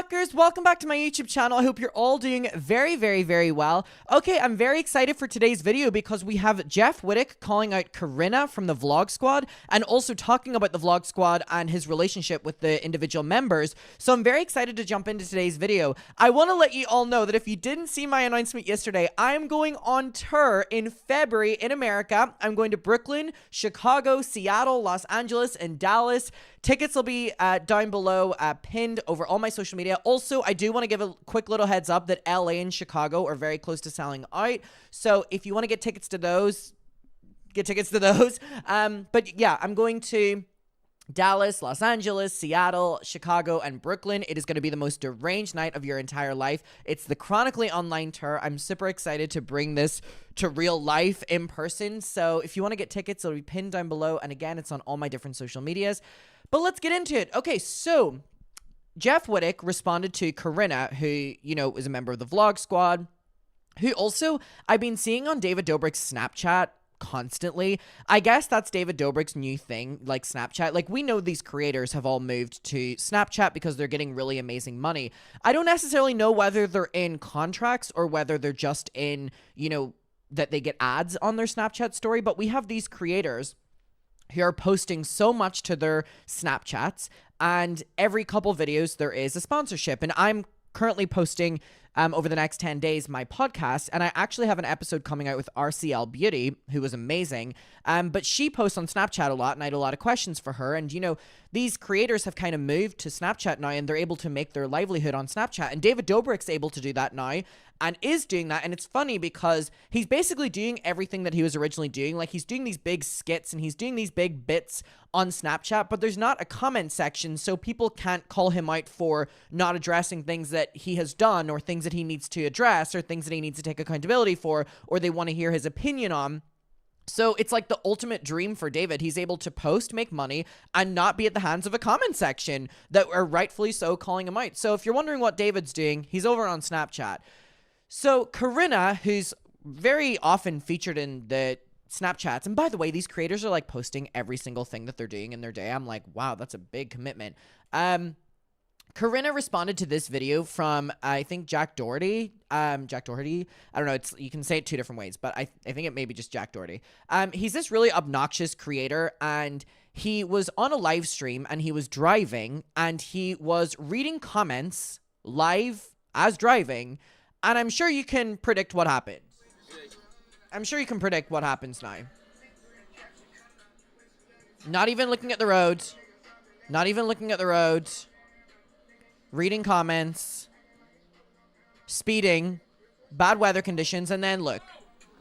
fuckers, welcome back to my YouTube channel. I hope you're all doing very well. Okay, I'm very excited for today's video because we have Jeff Wittek calling out Corinna from the Vlog Squad and also talking about the Vlog Squad and his relationship with the individual members. So I'm very excited to jump into today's video. I want to let you all know that if you didn't see my announcement yesterday, I'm going on tour in February in America. I'm going to Brooklyn, Chicago, Seattle, Los Angeles, and Dallas. Tickets will be down below, pinned over all my social media. Also, I do want to give a quick little heads up that LA and Chicago are very close to selling out. So if you want to get tickets to those, get tickets to those. But yeah, I'm going to Dallas, Los Angeles, Seattle, Chicago, and Brooklyn. It is going to be the most deranged night of your entire life. It's the Chronically online tour. I'm super excited to bring this to real life in person. So if you want to get tickets, it'll be pinned down below. And again, it's on all my different social medias. But let's get into it. Okay, so Jeff Wittek responded to Corinna, who, you know, is a member of the Vlog Squad, who also I've been seeing on David Dobrik's Snapchat constantly. I guess that's David Dobrik's new thing, like Snapchat. Like, we know these creators have all moved to Snapchat because they're getting really amazing money. I don't necessarily know whether they're in contracts or whether they're just in, you know, that they get ads on their Snapchat story, but we have these creators who are posting so much to their Snapchats, and every couple videos there is a sponsorship. And I'm currently posting over the next 10 days my podcast, and I actually have an episode coming out with RCL Beauty, who was amazing, but she posts on Snapchat a lot, and I had a lot of questions for her. And you know, these creators have kind of moved to Snapchat now, and they're able to make their livelihood on Snapchat, and David Dobrik's able to do that now and is doing that. And it's funny because he's basically doing everything that he was originally doing. Like, he's doing these big skits and he's doing these big bits on Snapchat, but there's not a comment section, so people can't call him out for not addressing things that he has done or things that he needs to address or things that he needs to take accountability for, or they want to hear his opinion on. So it's like the ultimate dream for David. He's able to post, make money, and not be at the hands of a comment section that are rightfully so calling him out. So if you're wondering what David's doing, he's over on Snapchat. So Corinna, who's very often featured in the Snapchats, and by the way, these creators are like posting every single thing that they're doing in their day. I'm like, wow, that's a big commitment. Corinna responded to this video from, I think, Jack Doherty. Jack Doherty. I don't know. You can say it two different ways, but I think it may be just Jack Doherty. He's this really obnoxious creator, and he was on a live stream, and he was driving, and he was reading comments live as driving, and I'm sure you can predict what happened. I'm sure you can predict what happens now. Not even looking at the roads. Not even looking at the roads. Reading comments, speeding, bad weather conditions, and then look.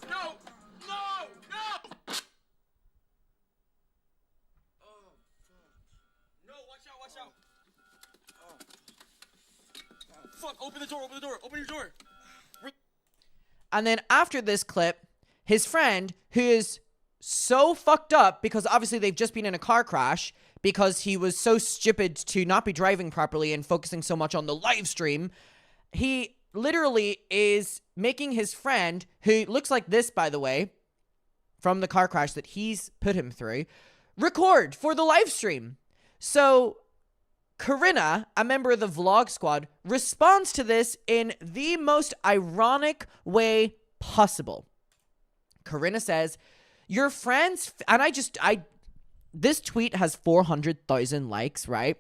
No! Oh, fuck. No, watch out. Oh. Fuck, open the door, open your door. And then after this clip, his friend, who is so fucked up because obviously they've just been in a car crash, because he was so stupid to not be driving properly and focusing so much on the live stream, he literally is making his friend, who looks like this, by the way, from the car crash that he's put him through, record for the live stream. So Corinna, a member of the Vlog Squad, responds to this in the most ironic way possible. Corinna says, your friends, and this tweet has 400,000 likes, right?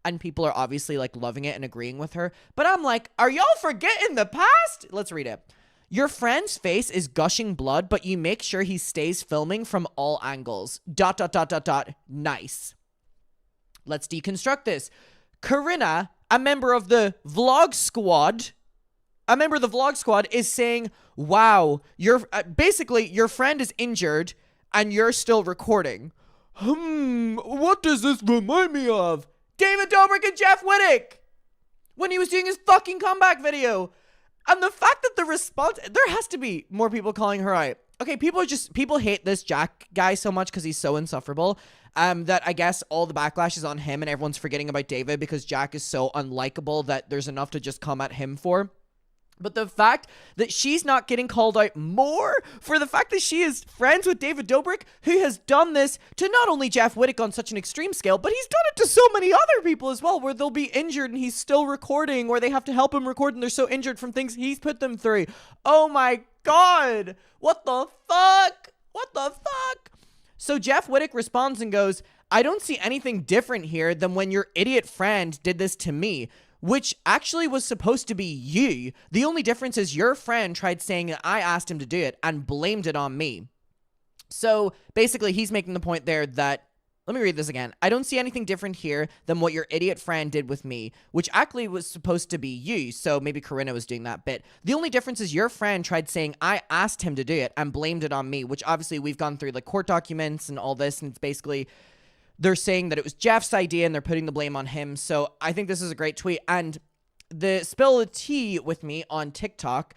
And people are obviously like loving it and agreeing with her. But I'm like, are y'all forgetting the past? Let's read it. Your friend's face is gushing blood, but you make sure he stays filming from all angles. ... Nice. Let's deconstruct this. Corinna, a member of the Vlog Squad, is saying, wow, basically your friend is injured and you're still recording. What does this remind me of? David Dobrik and Jeff Wittek when he was doing his fucking comeback video. And the fact that the response, there has to be more people calling her out. Okay, people hate this Jack guy so much because he's so insufferable, that I guess all the backlash is on him and everyone's forgetting about David because Jack is so unlikable that there's enough to just come at him for. But the fact that she's not getting called out more for the fact that she is friends with David Dobrik, who has done this to not only Jeff Wittek on such an extreme scale, but he's done it to so many other people as well, where they'll be injured and he's still recording, or they have to help him record and they're so injured from things he's put them through. Oh my God. What the fuck? What the fuck? So Jeff Wittek responds and goes, I don't see anything different here than when your idiot friend did this to me, which actually was supposed to be you. The only difference is your friend tried saying that I asked him to do it and blamed it on me. So basically he's making the point there that, let me read this again. I don't see anything different here than what your idiot friend did with me, which actually was supposed to be you. So maybe Corinna was doing that bit. The only difference is your friend tried saying I asked him to do it and blamed it on me, which obviously we've gone through the court documents and all this, and it's basically they're saying that it was Jeff's idea and they're putting the blame on him. So I think this is a great tweet. And the Spill the Tea with me on TikTok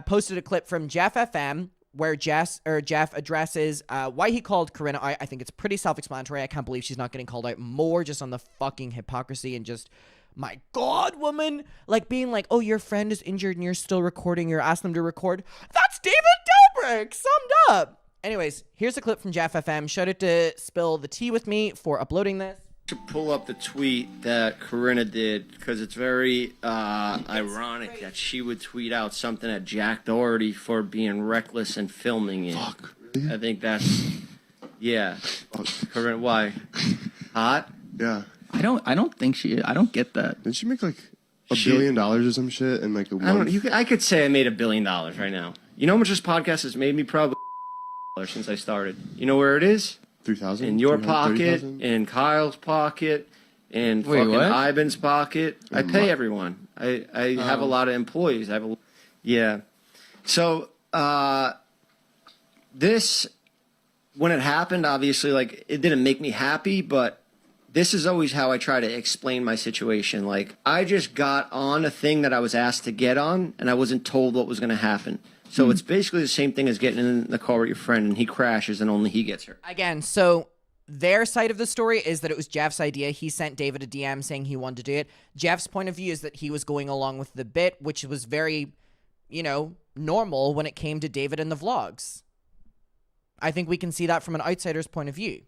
posted a clip from Jeff FM where Jeff addresses why he called Corinna. I think it's pretty self-explanatory. I can't believe she's not getting called out more just on the fucking hypocrisy and just, my God, woman, like being like, oh, your friend is injured and you're still recording. You're asking them to record. That's David Dobrik summed up. Anyways, here's a clip from Jeff FM. Shout out to Spill the Tea with me for uploading this. To pull up the tweet that Corinna did, because it's very ironic that she would tweet out something at Jack Doherty for being reckless and filming it. Fuck. I think that's, yeah. Corinna, why? Hot? Yeah. I don't think I don't get that. Didn't she make like $1 billion or some shit in like a month? I could say I made $1 billion right now. You know how much this podcast has made me? Probably since I started. You know where it is? 3,000? In your pocket, in Kyle's pocket, in fucking Ivan's pocket. I pay everyone. I have a lot of employees. Yeah. So this, when it happened, obviously, like, it didn't make me happy, but this is always how I try to explain my situation. Like, I just got on a thing that I was asked to get on, and I wasn't told what was going to happen. So it's basically the same thing as getting in the car with your friend and he crashes and only he gets hurt. Again, so their side of the story is that it was Jeff's idea. He sent David a DM saying he wanted to do it. Jeff's point of view is that he was going along with the bit, which was very, normal when it came to David and the vlogs. I think we can see that from an outsider's point of view.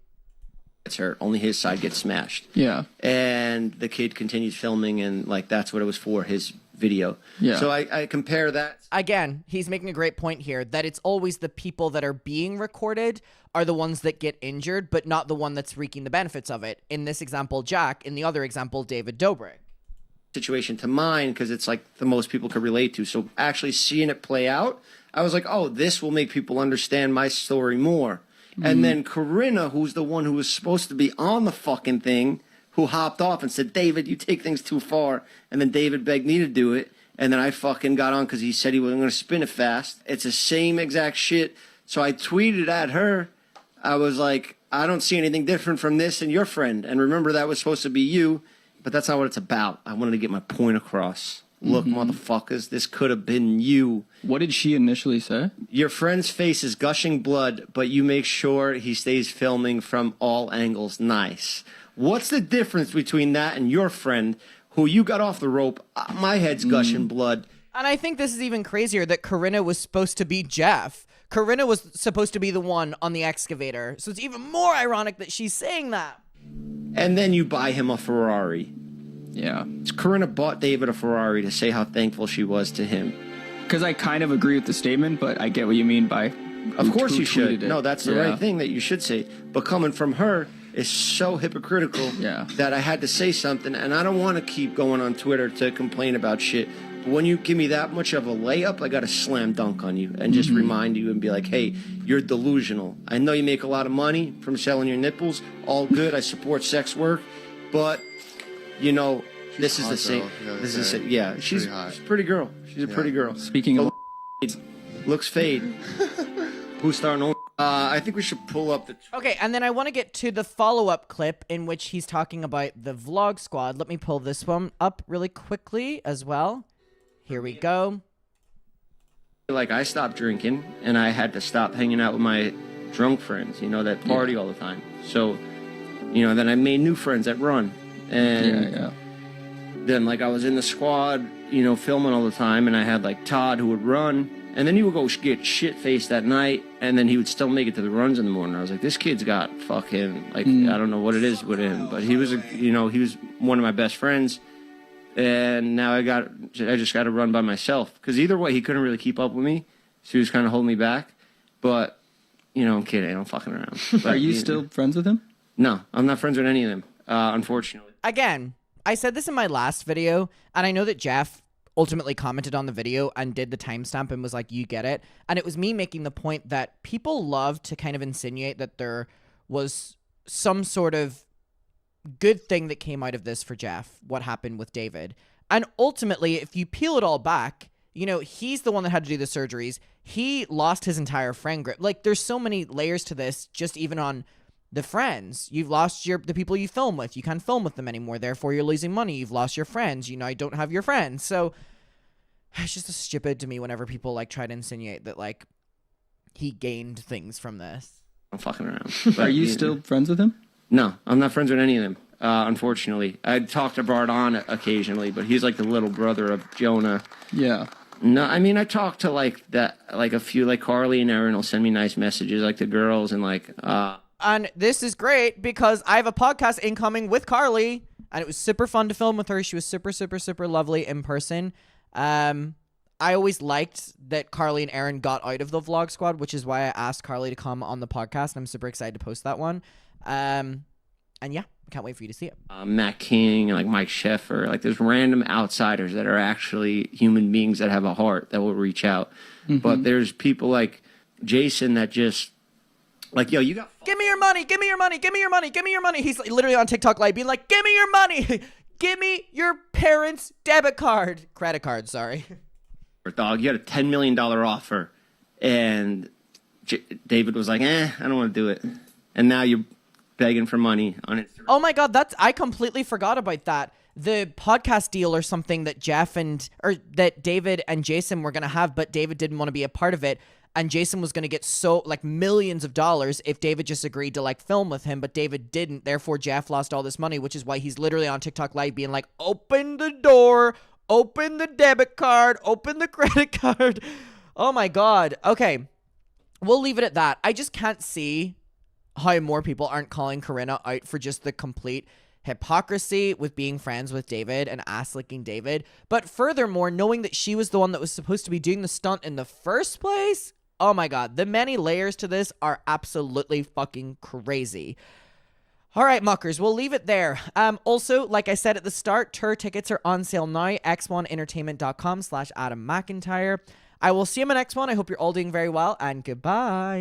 Gets hurt. Only his side gets smashed. Yeah. And the kid continues filming and, like, that's what it was for, his video. Yeah. So I compare that. Again, he's making a great point here that it's always the people that are being recorded are the ones that get injured, but not the one that's reaping the benefits of it. In this example, Jack. In the other example, David Dobrik. Situation to mine because it's like the most people could relate to. So actually seeing it play out, I was like, oh, this will make people understand my story more. And then Corinna, who's the one who was supposed to be on the fucking thing, who hopped off and said, David, you take things too far. And then David begged me to do it. And then I fucking got on because he said he wasn't going to spin it fast. It's the same exact shit. So I tweeted at her. I was like, I don't see anything different from this and your friend. And remember, that was supposed to be you. But that's not what it's about. I wanted to get my point across. Look, motherfuckers, this could have been you. What did she initially say? Your friend's face is gushing blood, but you make sure he stays filming from all angles. Nice. What's the difference between that and your friend, who you got off the rope? My head's gushing blood. And I think this is even crazier that Corinna was supposed to be Jeff. Corinna was supposed to be the one on the excavator. So it's even more ironic that she's saying that. And then you buy him a Ferrari. Yeah. Corinna bought David a Ferrari to say how thankful she was to him. Because I kind of agree with the statement, but I get what you mean by... Of course you should. It. No, that's the right thing that you should say. But coming from her is so hypocritical that I had to say something. And I don't want to keep going on Twitter to complain about shit. But when you give me that much of a layup, I got to slam dunk on you and just remind you and be like, hey, you're delusional. I know you make a lot of money from selling your nipples. All good. I support sex work. But... this is the same. This is the same. Yeah, she's a pretty girl. She's a pretty girl. Speaking of looks fade. Who's starting? I think we should pull up the. Okay, and then I want to get to the follow-up clip in which he's talking about the vlog squad. Let me pull this one up really quickly as well. Here we go. Like, I stopped drinking and I had to stop hanging out with my drunk friends. That party all the time. So, then I made new friends that run. And then like I was in the squad, you know, filming all the time, and I had like Todd who would run, and then he would go get shit-faced that night, and then he would still make it to the runs in the morning. I was like, this kid's got fucking, like, I don't know what it is with him, but he was, he was one of my best friends, and now I just got to run by myself, because either way, he couldn't really keep up with me, so he was kind of holding me back, but, you know, I'm kidding, I'm fucking around. But, Are you still friends with him? No, I'm not friends with any of them, unfortunately. Again, I said this in my last video, and I know that Jeff ultimately commented on the video and did the timestamp and was like, you get it. And it was me making the point that people love to kind of insinuate that there was some sort of good thing that came out of this for Jeff, what happened with David. And ultimately, if you peel it all back, you know, he's the one that had to do the surgeries. He lost his entire friend group. Like, there's so many layers to this, just even on the friends. You've lost the people you film with. You can't film with them anymore. Therefore, you're losing money. You've lost your friends. You know, I don't have your friends. So it's just stupid to me whenever people like try to insinuate that like he gained things from this. I'm fucking around. Are you still friends with him? No, I'm not friends with any of them. Unfortunately, I talk to Bart on occasionally, but he's like the little brother of Jonah. Yeah. No, I mean I talk to like a few, like Carly and Aaron will send me nice messages, like the girls, and like. And this is great because I have a podcast incoming with Carly, and it was super fun to film with her. She was super, super, super lovely in person. I always liked that Carly and Aaron got out of the vlog squad, which is why I asked Carly to come on the podcast, and I'm super excited to post that one. And yeah, I can't wait for you to see it. Matt King and like Mike Sheffer, like there's random outsiders that are actually human beings that have a heart that will reach out. But there's people like Jason that just like, yo, you got... Give me your money, give me your money, give me your money, give me your money. He's like, literally on TikTok live being like, give me your money. Give me your parents' credit card, sorry. Dog, you had a $10 million offer. And David was like, I don't want to do it. And now you're begging for money on Instagram. Oh my God, I completely forgot about that. The podcast deal or something that that David and Jason were going to have, but David didn't want to be a part of it. And Jason was going to get millions of dollars if David just agreed to like film with him, but David didn't. Therefore, Jeff lost all this money, which is why he's literally on TikTok live being like, open the door, open the debit card, open the credit card. Oh my God. Okay. We'll leave it at that. I just can't see how more people aren't calling Corinna out for just the complete hypocrisy with being friends with David and ass-licking David. But furthermore, knowing that she was the one that was supposed to be doing the stunt in the first place. Oh my God, the many layers to this are absolutely fucking crazy. All right, muckers, we'll leave it there. Also, like I said at the start, tour tickets are on sale now, x1entertainment.com/Adam McIntyre. I will see you in my next one. I hope you're all doing very well, and goodbye.